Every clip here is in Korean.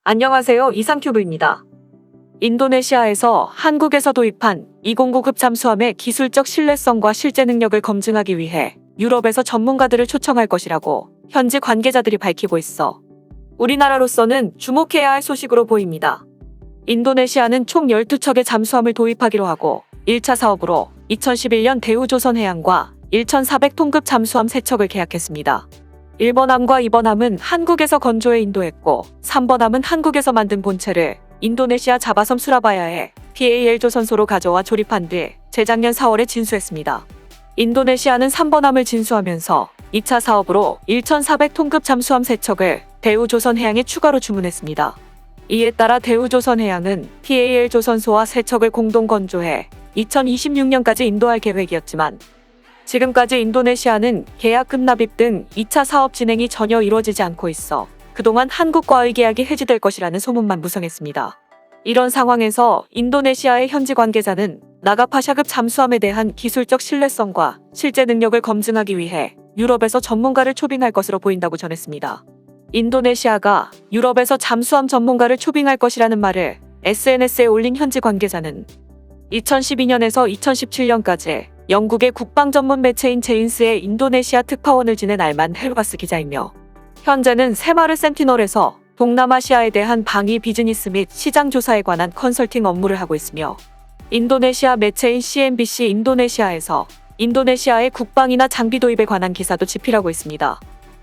안녕하세요. 이상큐브입니다. 인도네시아에서 한국에서 도입한 209급 잠수함의 기술적 신뢰성과 실제 능력을 검증하기 위해 유럽에서 전문가들을 초청할 것이라고 현지 관계자들이 밝히고 있어 우리나라로서는 주목해야 할 소식으로 보입니다. 인도네시아는 총 12척의 잠수함을 도입하기로 하고 1차 사업으로 2011년 대우조선해양과 1,400톤급 잠수함 3척을 계약했습니다. 1번함과 2번함은 한국에서 건조해 인도했고 3번함은 한국에서 만든 본체를 인도네시아 자바섬 수라바야에 PAL조선소로 가져와 조립한 뒤 재작년 4월에 진수했습니다. 인도네시아는 3번함을 진수하면서 2차 사업으로 1,400톤급 잠수함 3척을 대우조선해양에 추가로 주문했습니다. 이에 따라 대우조선해양은 PAL조선소와 3척을 공동 건조해 2026년까지 인도할 계획이었지만 지금까지 인도네시아는 계약 급납입 등 2차 사업 진행이 전혀 이루어지지 않고 있어 그동안 한국과의 계약이 해지될 것이라는 소문만 무성했습니다. 이런 상황에서 인도네시아의 현지 관계자는 나가파샤급 잠수함에 대한 기술적 신뢰성과 실제 능력을 검증하기 위해 유럽에서 전문가를 초빙할 것으로 보인다고 전했습니다. 인도네시아가 유럽에서 잠수함 전문가를 초빙할 것이라는 말을 SNS에 올린 현지 관계자는 2012년에서 2017년까지 영국의 국방 전문 매체인 제인스의 인도네시아 특파원을 지낸 알만 헬바스 기자이며 현재는 새마르 센티널에서 동남아시아에 대한 방위 비즈니스 및 시장 조사에 관한 컨설팅 업무를 하고 있으며 인도네시아 매체인 CNBC 인도네시아에서 인도네시아의 국방이나 장비 도입에 관한 기사도 집필하고 있습니다.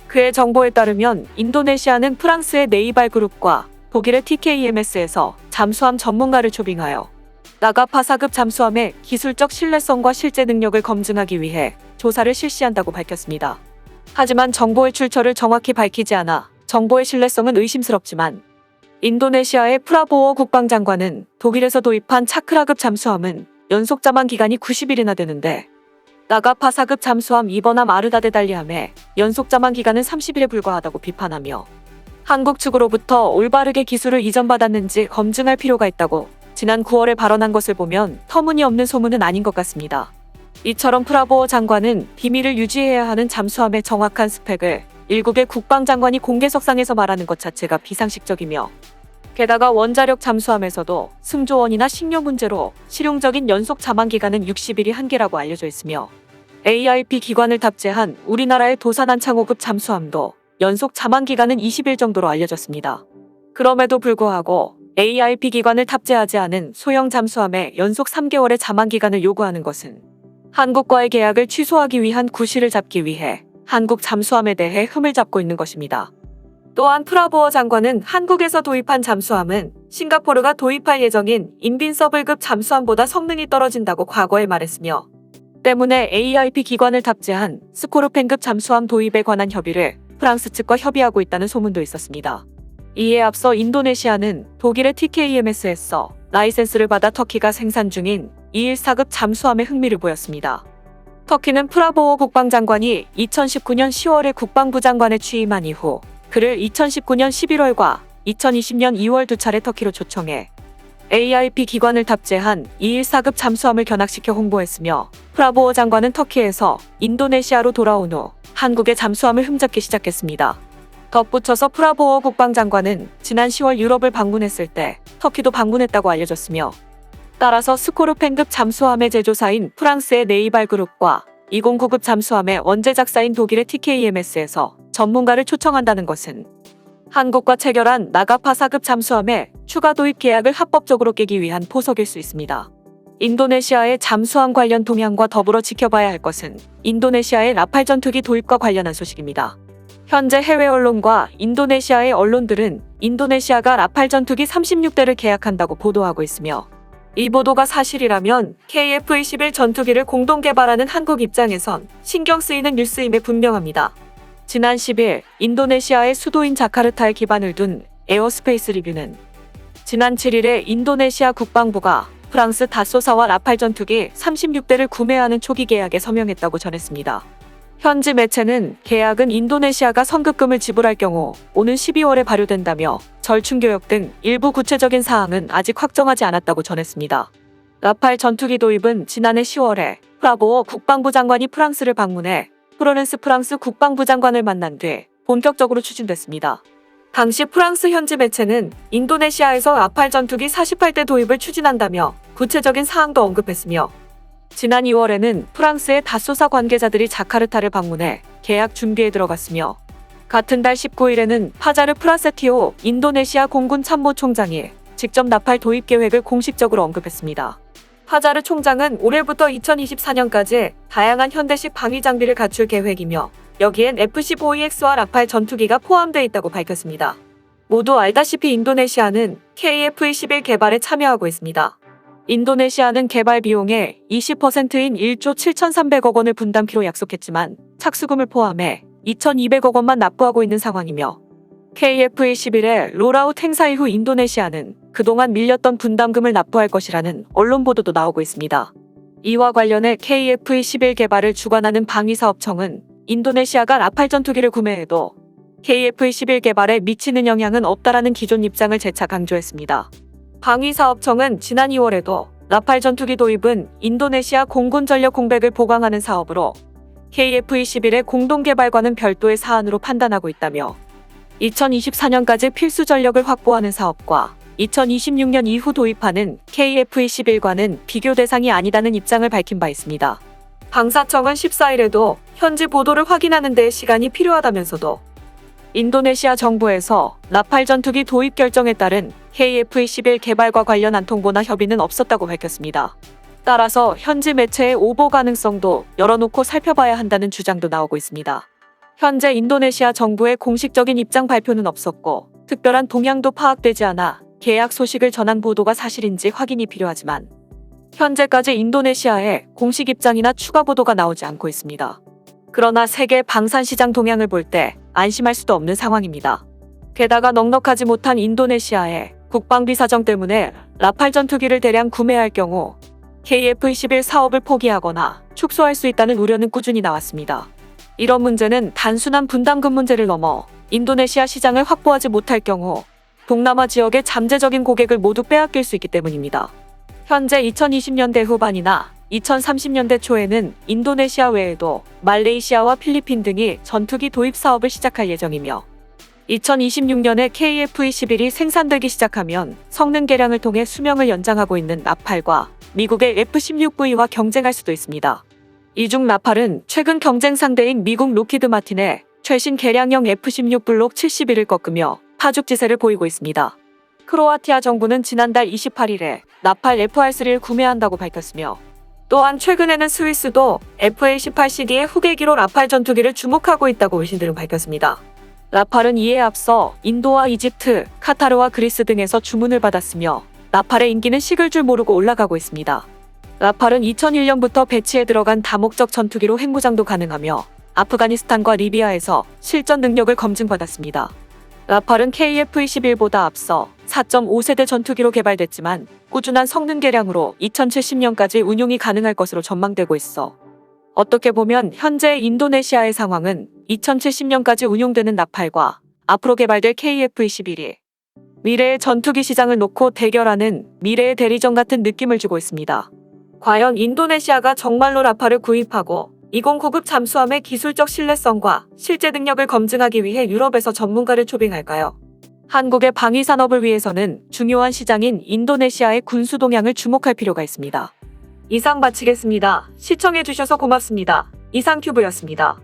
그의 정보에 따르면 인도네시아는 프랑스의 네이발 그룹과 독일의 TKEMS에서 잠수함 전문가를 초빙하여 나가파사급 잠수함의 기술적 신뢰성과 실제 능력을 검증하기 위해 조사를 실시한다고 밝혔습니다. 하지만 정보의 출처를 정확히 밝히지 않아 정보의 신뢰성은 의심스럽지만 인도네시아의 프라보워 국방장관은 독일에서 도입한 차크라급 잠수함은 연속 자만 기간이 90일이나 되는데 나가파사급 잠수함 2번함 아르다데달리함의 연속 자만 기간은 30일에 불과하다고 비판하며 한국 측으로부터 올바르게 기술을 이전받았는지 검증할 필요가 있다고 지난 9월에 발언한 것을 보면 터무니없는 소문은 아닌 것 같습니다. 이처럼 프라보어 장관은 비밀을 유지해야 하는 잠수함의 정확한 스펙을 일국의 국방장관이 공개석상에서 말하는 것 자체가 비상식적이며 게다가 원자력 잠수함에서도 승조원이나 식료 문제로 실용적인 연속 자만 기간은 60일이 한계라고 알려져 있으며 AIP 기관을 탑재한 우리나라의 도산한창 5급 잠수함도 연속 자만 기간은 20일 정도로 알려졌습니다. 그럼에도 불구하고 AIP 기관을 탑재하지 않은 소형 잠수함에 연속 3개월의 자만 기간을 요구하는 것은 한국과의 계약을 취소하기 위한 구실을 잡기 위해 한국 잠수함에 대해 흠을 잡고 있는 것입니다. 또한 프라보어 장관은 한국에서 도입한 잠수함은 싱가포르가 도입할 예정인 인빈서블급 잠수함보다 성능이 떨어진다고 과거에 말했으며 때문에 AIP 기관을 탑재한 스코르펜급 잠수함 도입에 관한 협의를 프랑스 측과 협의하고 있다는 소문도 있었습니다. 이에 앞서 인도네시아는 독일의 TKEMS에서 라이센스를 받아 터키가 생산 중인 214급 잠수함에 흥미를 보였습니다. 터키는 프라보어 국방장관이 2019년 10월에 국방부 장관에 취임한 이후 그를 2019년 11월과 2020년 2월 2차례 터키로 초청해 AIP 기관을 탑재한 214급 잠수함을 견학시켜 홍보했으며 프라보어 장관은 터키에서 인도네시아로 돌아온 후 한국의 잠수함을 흠잡기 시작했습니다. 덧붙여서 프라보어 국방장관은 지난 10월 유럽을 방문했을 때 터키도 방문했다고 알려졌으며 따라서 스코르펜급 잠수함의 제조사인 프랑스의 네이발 그룹과 209급 잠수함의 원제작사인 독일의 TKEMS에서 전문가를 초청한다는 것은 한국과 체결한 나가파사급 잠수함의 추가 도입 계약을 합법적으로 깨기 위한 포석일 수 있습니다. 인도네시아의 잠수함 관련 동향과 더불어 지켜봐야 할 것은 인도네시아의 라팔 전투기 도입과 관련한 소식입니다. 현재 해외 언론과 인도네시아의 언론들은 인도네시아가 라팔 전투기 36대를 계약한다고 보도하고 있으며 이 보도가 사실이라면 KF-21 전투기를 공동 개발하는 한국 입장에선 신경 쓰이는 뉴스임에 분명합니다. 지난 10일 인도네시아의 수도인 자카르타에 기반을 둔 에어스페이스 리뷰는 지난 7일에 인도네시아 국방부가 프랑스 다소사와 라팔 전투기 36대를 구매하는 초기 계약에 서명했다고 전했습니다. 현지 매체는 계약은 인도네시아가 선급금을 지불할 경우 오는 12월에 발효된다며 절충교역 등 일부 구체적인 사항은 아직 확정하지 않았다고 전했습니다. 라팔 전투기 도입은 지난해 10월에 프라보어 국방부 장관이 프랑스를 방문해 프로렌스 프랑스 국방부 장관을 만난 뒤 본격적으로 추진됐습니다. 당시 프랑스 현지 매체는 인도네시아에서 라팔 전투기 48대 도입을 추진한다며 구체적인 사항도 언급했으며, 지난 2월에는 프랑스의 다소사 관계자들이 자카르타를 방문해 계약 준비에 들어갔으며, 같은 달 19일에는 파자르 프라세티오 인도네시아 공군 참모총장이 직접 나팔 도입 계획을 공식적으로 언급했습니다. 파자르 총장은 올해부터 2024년까지 다양한 현대식 방위 장비를 갖출 계획이며, 여기엔 F-15EX와 라팔 전투기가 포함되어 있다고 밝혔습니다. 모두 알다시피 인도네시아는 KF-21 개발에 참여하고 있습니다. 인도네시아는 개발 비용의 20%인 1조 7,300억 원을 분담키로 약속했지만 착수금을 포함해 2,200억 원만 납부하고 있는 상황이며, KF-21의 롤아웃 행사 이후 인도네시아는 그동안 밀렸던 분담금을 납부할 것이라는 언론 보도도 나오고 있습니다. 이와 관련해 KF-21 개발을 주관하는 방위사업청은 인도네시아가 라팔 전투기를 구매해도 KF-21 개발에 미치는 영향은 없다라는 기존 입장을 재차 강조했습니다. 방위사업청은 지난 2월에도 라팔 전투기 도입은 인도네시아 공군 전력 공백을 보강하는 사업으로 KF-21의 공동개발과는 별도의 사안으로 판단하고 있다며, 2024년까지 필수 전력을 확보하는 사업과 2026년 이후 도입하는 KF-21과는 비교 대상이 아니다는 입장을 밝힌 바 있습니다. 방사청은 14일에도 현지 보도를 확인하는 데 시간이 필요하다면서도 인도네시아 정부에서 라팔 전투기 도입 결정에 따른 KF-21 개발과 관련한 통보나 협의는 없었다고 밝혔습니다. 따라서 현지 매체의 오보 가능성도 열어놓고 살펴봐야 한다는 주장도 나오고 있습니다. 현재 인도네시아 정부의 공식적인 입장 발표는 없었고 특별한 동향도 파악되지 않아 계약 소식을 전한 보도가 사실인지 확인이 필요하지만, 현재까지 인도네시아의 공식 입장이나 추가 보도가 나오지 않고 있습니다. 그러나 세계 방산시장 동향을 볼 때 안심할 수도 없는 상황입니다. 게다가 넉넉하지 못한 인도네시아의 국방비 사정 때문에 라팔 전투기를 대량 구매할 경우 KF-21 사업을 포기하거나 축소할 수 있다는 우려는 꾸준히 나왔습니다. 이런 문제는 단순한 분담금 문제를 넘어 인도네시아 시장을 확보하지 못할 경우 동남아 지역의 잠재적인 고객을 모두 빼앗길 수 있기 때문입니다. 현재 2020년대 후반이나 2030년대 초에는 인도네시아 외에도 말레이시아와 필리핀 등이 전투기 도입 사업을 시작할 예정이며, 2026년에 KF-21이 생산되기 시작하면 성능 개량을 통해 수명을 연장하고 있는 라팔과 미국의 F-16V와 경쟁할 수도 있습니다. 이 중 라팔은 최근 경쟁 상대인 미국 로키드 마틴의 최신 개량형 F-16 블록 71을 꺾으며 파죽지세를 보이고 있습니다. 크로아티아 정부는 지난달 28일에 라팔 FR3를 구매한다고 밝혔으며, 또한 최근에는 스위스도 FA-18CD의 후계기로 라팔 전투기를 주목하고 있다고 외신들은 밝혔습니다. 라팔은 이에 앞서 인도와 이집트, 카타르와 그리스 등에서 주문을 받았으며, 라팔의 인기는 식을 줄 모르고 올라가고 있습니다. 라팔은 2001년부터 배치에 들어간 다목적 전투기로 핵무장도 가능하며 아프가니스탄과 리비아에서 실전 능력을 검증받았습니다. 라팔은 KF-21보다 앞서 4.5세대 전투기로 개발됐지만 꾸준한 성능 개량으로 2070년까지 운용이 가능할 것으로 전망되고 있어, 어떻게 보면 현재 인도네시아의 상황은 2070년까지 운용되는 라팔과 앞으로 개발될 KF-21이 미래의 전투기 시장을 놓고 대결하는 미래의 대리전 같은 느낌을 주고 있습니다. 과연 인도네시아가 정말로 라팔을 구입하고 20고급 잠수함의 기술적 신뢰성과 실제 능력을 검증하기 위해 유럽에서 전문가를 초빙할까요? 한국의 방위 산업을 위해서는 중요한 시장인 인도네시아의 군수 동향을 주목할 필요가 있습니다. 이상 마치겠습니다. 시청해주셔서 고맙습니다. 이상큐브였습니다.